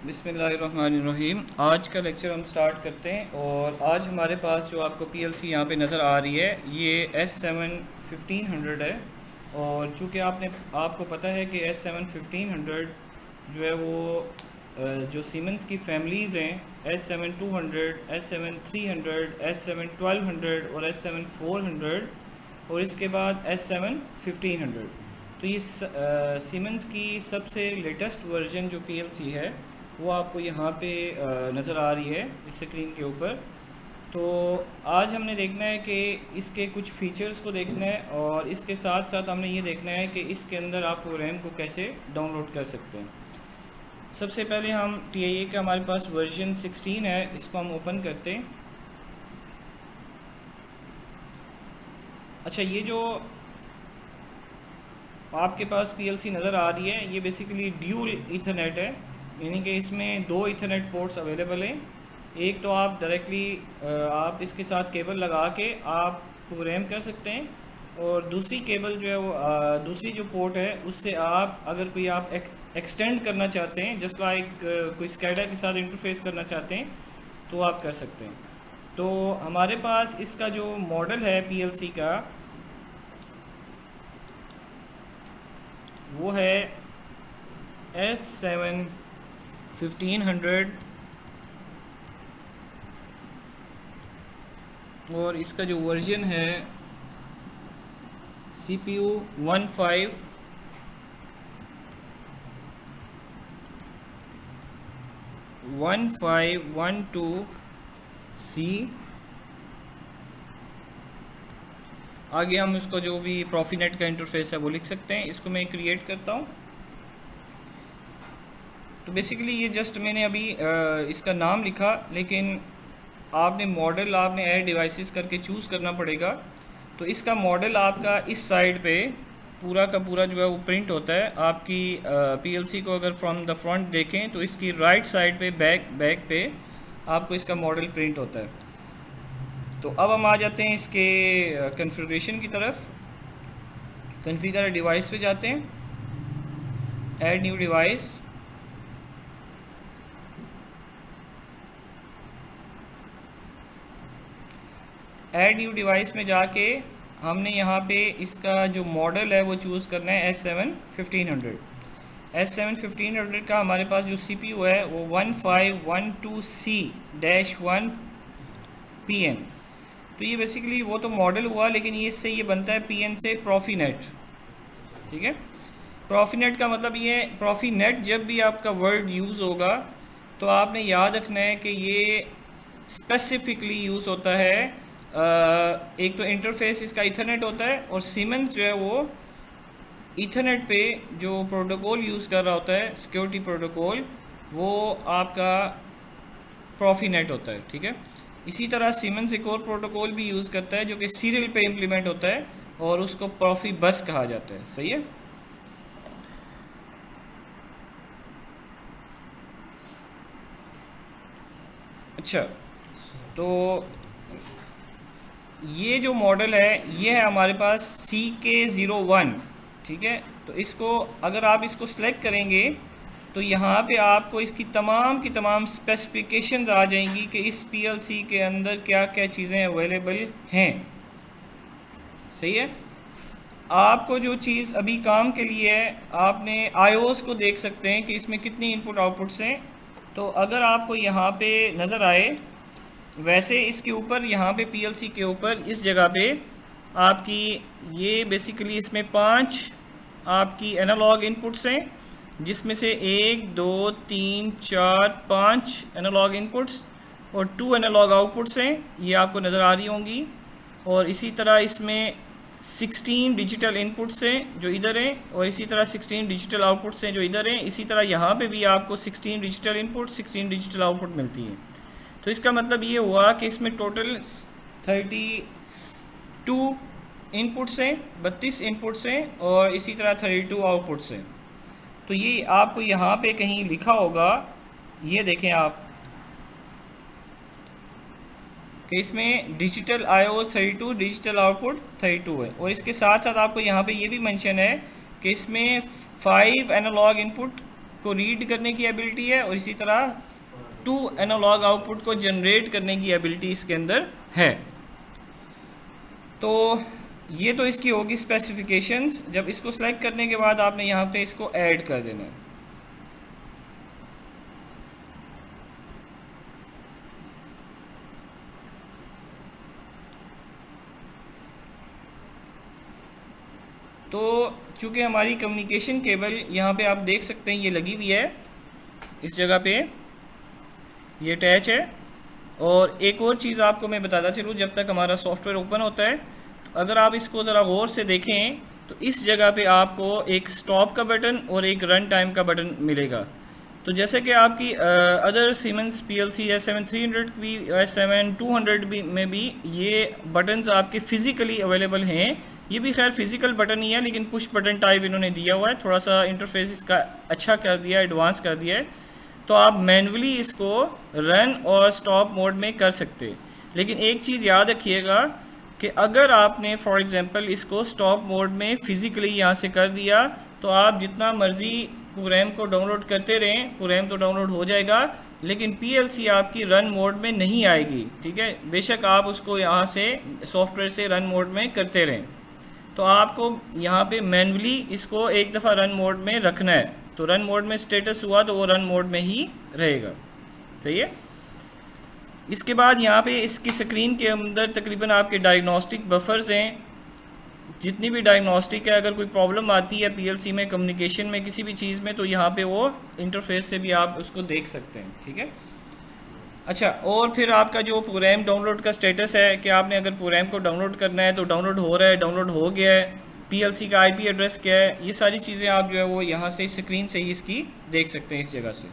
बिस्मिल्लाहिर्रहमानिर्रहीम। आज का लेक्चर हम स्टार्ट करते हैं। और आज हमारे पास जो आपको पीएलसी यहाँ पे नज़र आ रही है ये S7 1500 है। और चूँकि आपको पता है कि S7 1500 जो है वो जो सीमेंस की फैमिलीज़ हैं S7 200, S7 300, S7 1200 और S7 400 और इसके बाद S7 1500। तो ये सीमेंस की सबसे लेटेस्ट वर्जन जो पीएलसी है वो आपको यहाँ पे नज़र आ रही है इस स्क्रीन के ऊपर। तो आज हमने देखना है कि इसके कुछ फीचर्स को देखना है और इसके साथ साथ हमने ये देखना है कि इसके अंदर आप रैम को कैसे डाउनलोड कर सकते हैं। सबसे पहले हम TIA का हमारे पास वर्जन 16 है, इसको हम ओपन करते हैं। अच्छा, ये जो आपके पास पीएलसी नज़र आ रही है ये बेसिकली ड्यूल ईथरनेट है, यानी कि इसमें दो ईथरनेट पोर्ट्स अवेलेबल हैं। एक तो आप डायरेक्टली आप इसके साथ केबल लगा के आप प्रोग्राम कर सकते हैं, और दूसरी केबल जो है वो दूसरी जो पोर्ट है उससे आप अगर कोई आप एक्सटेंड करना चाहते हैं, जस्ट लाइक कोई स्कैडा के साथ इंटरफेस करना चाहते हैं तो आप कर सकते हैं। तो हमारे पास इसका जो मॉडल है पीएलसी का वो है S7 1500 और इसका जो वर्जन है CPU 1512C। आगे हम इसको जो भी प्रॉफीनेट का इंटरफेस है वो लिख सकते हैं। इसको मैं क्रिएट करता हूँ। तो बेसिकली ये जस्ट मैंने अभी इसका नाम लिखा, लेकिन आपने मॉडल आपने ऐड डिवाइसेस करके चूज़ करना पड़ेगा। तो इसका मॉडल आपका इस साइड पे पूरा का पूरा जो है वो प्रिंट होता है। आपकी पीएलसी को अगर फ्रॉम द फ्रंट देखें तो इसकी राइट साइड पे बैक पे आपको इसका मॉडल प्रिंट होता है। तो अब हम आ जाते हैं इसके कॉन्फ़िगरेशन की तरफ। कॉन्फ़िगर डिवाइस पे जाते हैं, add new device. Add new device में जाके हमने यहाँ पे इसका जो मॉडल है वो चूज़ करना है S7 1500। S7 1500 का हमारे पास जो CPU है वो 1512C-1PN। तो ये बेसिकली वो तो मॉडल हुआ, लेकिन ये इससे ये बनता है PN से प्रॉफीनेट। ठीक है, प्रॉफीनेट का मतलब ये प्रॉफीनेट जब भी आपका वर्ड यूज़ होगा तो आपने याद रखना है कि ये स्पेसिफिकली यूज़ होता है एक तो इंटरफेस इसका इथरनेट होता है, और सीमेंस जो है वो इथरनेट पे जो प्रोटोकॉल यूज़ कर रहा होता है सिक्योरिटी प्रोटोकॉल, वो आपका प्रॉफीनेट होता है। ठीक है, इसी तरह सीमेंस एक और प्रोटोकॉल भी यूज़ करता है जो कि सीरियल पे इम्प्लीमेंट होता है और उसको प्रॉफी बस कहा जाता है। सही है। अच्छा, तो ये जो मॉडल है ये है हमारे पास CK01। ठीक है, तो इसको अगर आप इसको सेलेक्ट करेंगे तो यहाँ पे आपको इसकी तमाम की तमाम स्पेसिफिकेशंस आ जाएंगी कि इस पीएलसी के अंदर क्या क्या चीज़ें अवेलेबल हैं। सही है। आपको जो चीज़ अभी काम के लिए है, आपने आईओएस को देख सकते हैं कि इसमें कितनी इनपुट आउटपुट्स हैं। तो अगर आपको यहाँ पे नज़र आए, वैसे इसके ऊपर यहाँ पे पीएलसी के ऊपर इस जगह पे आपकी ये बेसिकली इसमें 5 आपकी एनालॉग इनपुट्स हैं, जिसमें से 1 2 3 4 5 एनालॉग इनपुट्स और 2 एनालॉग आउटपुट्स हैं, ये आपको नज़र आ रही होंगी। और इसी तरह इसमें 16 डिजिटल इनपुट्स हैं जो इधर हैं, और इसी तरह 16 डिजिटल आउटपुट्स हैं जो इधर हैं। इसी तरह यहाँ पे भी आपको 16 डिजिटल इनपुट 16 डिजिटल आउटपुट मिलती है। तो इसका मतलब ये हुआ कि इसमें टोटल 32 इनपुट्स हैं, 32 इनपुट्स हैं, और इसी तरह 32 आउटपुट्स हैं। तो ये आपको यहाँ पे कहीं लिखा होगा, ये देखें आप कि इसमें डिजिटल IO 32, डिजिटल आउटपुट 32 है। और इसके साथ साथ आपको यहाँ पे ये भी मेंशन है कि इसमें 5 एनालॉग इनपुट को रीड करने की एबिलिटी है और इसी तरह 2 एनालॉग आउटपुट को जनरेट करने की एबिलिटी इसके अंदर है। तो ये तो इसकी होगी स्पेसिफिकेशंस। जब इसको सेलेक्ट करने के बाद आपने यहाँ पे इसको ऐड कर देना है। तो चूँकि हमारी कम्युनिकेशन केबल यहाँ पे आप देख सकते हैं ये लगी हुई है, इस जगह पे ये अटैच है। और एक और चीज़ आपको मैं बताता चलूँ, जब तक हमारा सॉफ्टवेयर ओपन होता है, तो अगर आप इसको ज़रा गौर से देखें तो इस जगह पे आपको एक स्टॉप का बटन और एक रन टाइम का बटन मिलेगा। तो जैसे कि आपकी अदर सीमेंस पीएलसी S7300 भी S7200 भी में भी ये बटन्स आपके फ़िज़िकली अवेलेबल हैं। ये भी खैर फिज़िकल बटन ही है, लेकिन पुश बटन टाइप इन्होंने दिया हुआ है। थोड़ा सा इंटरफेस इसका अच्छा कर दिया है, एडवांस कर दिया है। तो आप मैन्युअली इसको रन और स्टॉप मोड में कर सकते हैं। लेकिन एक चीज़ याद रखिएगा कि अगर आपने फॉर एग्ज़ाम्पल इसको स्टॉप मोड में फ़िज़िकली यहाँ से कर दिया तो आप जितना मर्ज़ी प्रोग्राम को डाउनलोड करते रहें, प्रोग्राम तो डाउनलोड हो जाएगा, लेकिन पीएलसी आपकी रन मोड में नहीं आएगी। ठीक है, बेशक आप उसको यहाँ से सॉफ्टवेयर से रन मोड में करते रहें। तो आपको यहाँ पे मैन्युअली इसको एक दफ़ा रन मोड में रखना है। तो रन मोड में स्टेटस हुआ तो वो रन मोड में ही रहेगा। सही है। इसके बाद यहाँ पे इसकी स्क्रीन के अंदर तकरीबन आपके डायग्नोस्टिक बफर्स हैं। जितनी भी डायग्नोस्टिक है, अगर कोई प्रॉब्लम आती है पीएलसी में, कम्युनिकेशन में, किसी भी चीज़ में, तो यहाँ पे वो इंटरफेस से भी आप उसको देख सकते हैं। ठीक है। अच्छा, और फिर आपका जो प्रोग्राम डाउनलोड का स्टेटस है कि आपने अगर प्रोग्राम को डाउनलोड करना है तो डाउनलोड हो रहा है, डाउनलोड हो गया है, पीएलसी का आईपी एड्रेस क्या है, ये सारी चीज़ें आप जो है वो यहाँ से स्क्रीन से ही इसकी देख सकते हैं इस जगह से।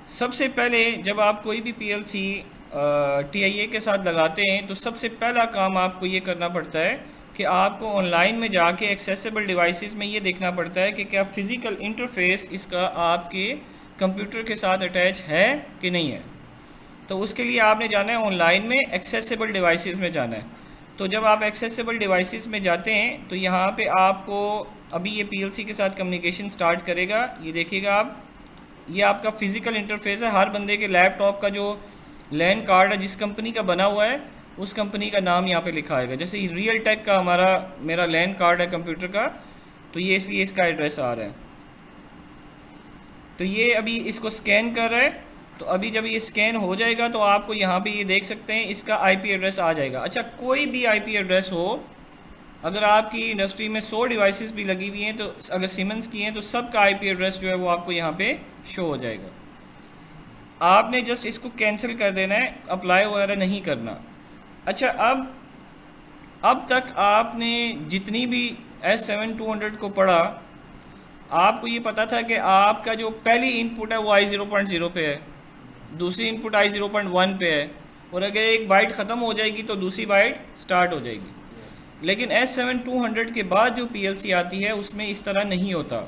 सबसे पहले जब आप कोई भी पीएलसी टीआईए के साथ लगाते हैं तो सबसे पहला काम आपको ये करना पड़ता है कि आपको ऑनलाइन में जाके एक्सेसिबल डिवाइसेस में ये देखना पड़ता है कि क्या फ़िज़िकल इंटरफेस इसका आपके कंप्यूटर के साथ अटैच है कि नहीं है। तो उसके लिए आपने जाना है ऑनलाइन में एक्सेसिबल डिवाइसेस में जाना है। तो जब आप एक्सेसिबल डिवाइसेस में जाते हैं तो यहाँ पे आपको अभी ये पीएलसी के साथ कम्युनिकेशन स्टार्ट करेगा। ये देखिएगा आप, ये आपका फ़िज़िकल इंटरफेस है। हर बंदे के लैपटॉप का जो लैन कार्ड है जिस कंपनी का बना हुआ है उस कंपनी का नाम यहाँ पे लिखा आएगा। जैसे रियल टेक का मेरा लैन कार्ड है कंप्यूटर का, तो ये इसलिए इसका एड्रेस आ रहा है। तो ये अभी इसको स्कैन कर रहा है। तो अभी जब ये स्कैन हो जाएगा तो आपको यहाँ पे ये देख सकते हैं इसका आईपी एड्रेस आ जाएगा। अच्छा, कोई भी आईपी एड्रेस हो, अगर आपकी इंडस्ट्री में 100 डिवाइसेस भी लगी हुई हैं, तो अगर सीमेंस की हैं तो सबका आईपी एड्रेस जो है वो आपको यहाँ पे शो हो जाएगा। आपने जस्ट इसको कैंसिल कर देना है, अप्लाई वगैरह नहीं करना। अच्छा, अब तक आपने जितनी भी S7200 को पढ़ा, आपको ये पता था कि आपका जो पहली इनपुट है वो I0.0 पे है, दूसरी इनपुट I0.1 पे है, और अगर एक बाइट ख़त्म हो जाएगी तो दूसरी बाइट स्टार्ट हो जाएगी। लेकिन S7200 के बाद जो पीएलसी आती है उसमें इस तरह नहीं होता।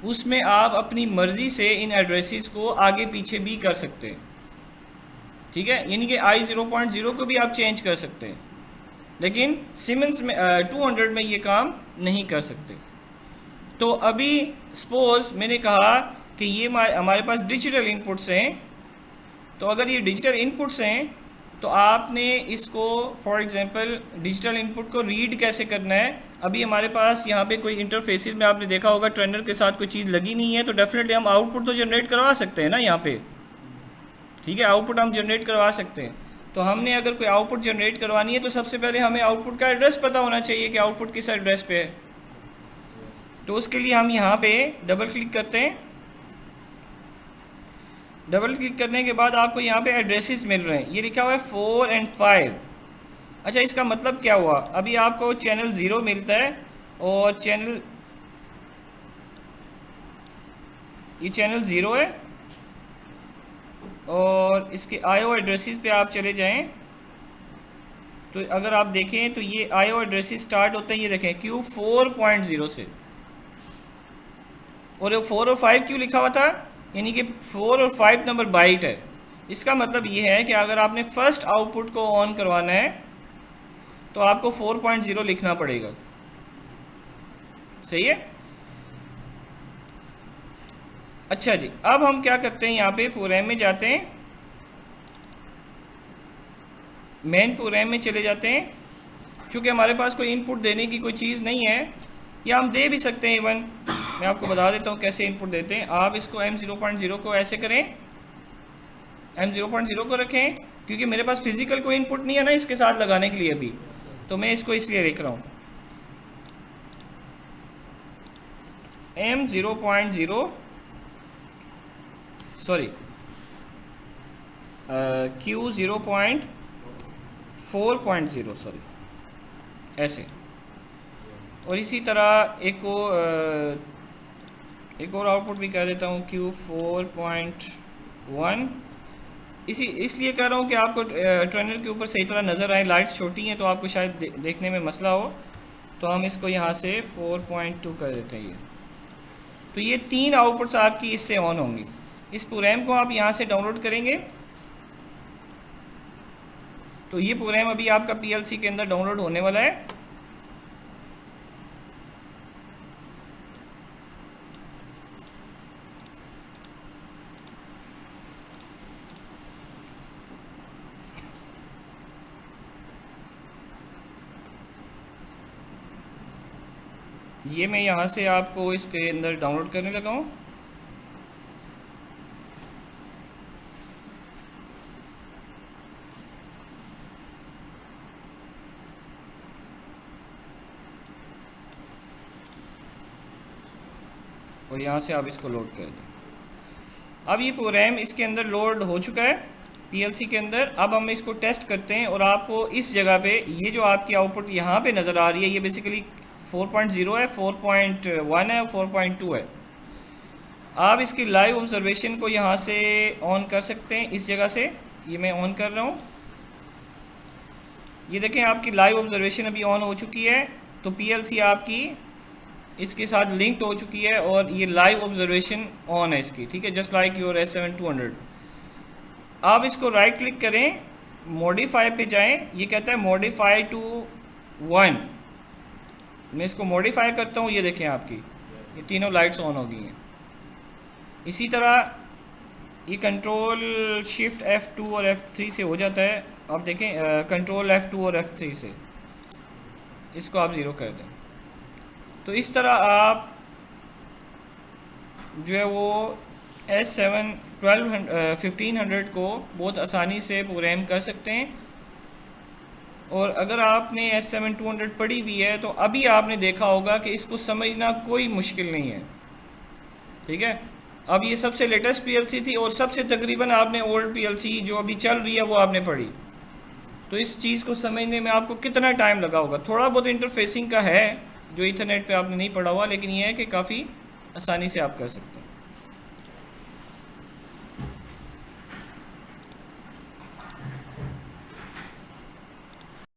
उसमें आप अपनी मर्ज़ी से इन एड्रेसेस को आगे पीछे भी कर सकते हैं। ठीक है, यानी कि I0.0 को भी आप चेंज कर सकते हैं, लेकिन सीमेंस में 200 में ये काम नहीं कर सकते। तो अभी सपोज़ मैंने कहा कि ये हमारे पास डिजिटल इनपुट्स हैं। तो अगर ये डिजिटल इनपुट्स हैं तो आपने इसको फॉर एग्जांपल डिजिटल इनपुट को रीड कैसे करना है। अभी हमारे पास यहाँ पे कोई इंटरफेसेस में आपने देखा होगा ट्रेनर के साथ कोई चीज़ लगी नहीं है, तो डेफिनेटली हम आउटपुट तो जनरेट करवा सकते हैं ना यहाँ पे। ठीक है, आउटपुट हम जनरेट करवा सकते हैं। तो हमने अगर कोई आउटपुट जनरेट करवानी है तो सबसे पहले हमें आउटपुट का एड्रेस पता होना चाहिए कि आउटपुट किस एड्रेस पे है। तो उसके लिए हम यहाँ पे डबल क्लिक करते हैं। डबल क्लिक करने के बाद आपको यहाँ पे एड्रेसेस मिल रहे हैं, ये लिखा हुआ है 4 और 5। अच्छा, इसका मतलब क्या हुआ, अभी आपको चैनल 0 मिलता है और ये चैनल 0 है, और इसके आईओ एड्रेसेस पे आप चले जाएं तो अगर आप देखें तो ये आईओ एड्रेसेस स्टार्ट होते हैं, ये देखें Q4.0 से। और ये 4 और 5 क्यों लिखा हुआ था, यानी कि 4 और 5 नंबर बाइट है। इसका मतलब ये है कि अगर आपने फर्स्ट आउटपुट को ऑन करवाना है तो आपको 4.0 लिखना पड़ेगा। सही है। अच्छा जी, अब हम क्या करते हैं, यहाँ पे प्रोग्राम में जाते हैं, मेन प्रोग्राम में चले जाते हैं। चूँकि हमारे पास कोई इनपुट देने की कोई चीज़ नहीं है, या हम दे भी सकते हैं इवन, मैं आपको बता देता हूँ कैसे इनपुट देते हैं। आप इसको M0.0 को ऐसे करें, M0.0 को रखें, क्योंकि मेरे पास फिजिकल कोई इनपुट नहीं है ना इसके साथ लगाने के लिए अभी, तो मैं इसको इसलिए लिख रहा हूँ M0.0, सॉरी Q0.4.0, सॉरी ऐसे। और इसी तरह एक और आउटपुट भी कह देता हूँ Q4.1। इसलिए कह रहा हूँ कि आपको ट्रेनर के ऊपर सही तरह नज़र आए, लाइट्स छोटी हैं तो आपको शायद देखने में मसला हो, तो हम इसको यहाँ से 4.2 कर देते हैं ये। तो ये 3 आउटपुट्स आपकी इससे ऑन होंगी। इस प्रोग्राम को आप यहाँ से डाउनलोड करेंगे, तो ये प्रोग्राम अभी आपका पीएलसी के अंदर डाउनलोड होने वाला है। ये मैं यहाँ से आपको इसके अंदर डाउनलोड करने लगा हूँ। और यहाँ से आप इसको लोड कर दें। अब ये प्रोग्राम इसके अंदर लोड हो चुका है पीएलसी के अंदर। अब हम इसको टेस्ट करते हैं, और आपको इस जगह पे ये जो आपकी आउटपुट यहाँ पे नज़र आ रही है, ये बेसिकली 4.0 है, 4.1 है, 4.2 है। आप इसकी लाइव ऑब्जर्वेशन को यहाँ से ऑन कर सकते हैं, इस जगह से। ये मैं ऑन कर रहा हूँ, ये देखें आपकी लाइव ऑब्जर्वेशन अभी ऑन हो चुकी है। तो पीएलसी आपकी इसके साथ लिंक्ड हो चुकी है, और ये लाइव ऑब्जर्वेशन ऑन है इसकी, ठीक है, जस्ट लाइक योर S7200। आप इसको राइट क्लिक करें, मॉडिफाई पे जाएं, ये कहता है मॉडिफाई टू 1। मैं इसको मॉडिफाई करता हूँ, ये देखें आपकी ये तीनों लाइट्स ऑन हो गई हैं। इसी तरह ये कंट्रोल शिफ्ट F2 और F3 से हो जाता है। आप देखें कंट्रोल F2 और F3 से इसको आप ज़ीरो कर दें। तो इस तरह आप जो है वो S1500 को बहुत आसानी से प्रोग्राम कर सकते हैं। और अगर आपने S7200 पढ़ी हुई है तो अभी आपने देखा होगा कि इसको समझना कोई मुश्किल नहीं है, ठीक है। अब ये सबसे लेटेस्ट पीएलसी थी, और सबसे तकरीबन आपने ओल्ड पीएलसी जो अभी चल रही है वो आपने पढ़ी। तो इस चीज़ को समझने में आपको कितना टाइम लगा होगा। थोड़ा बहुत इंटरफेसिंग का है जो ईथरनेट पे आपने नहीं पढ़ा हुआ, लेकिन ये है कि काफ़ी आसानी से आप कर सकते हैं।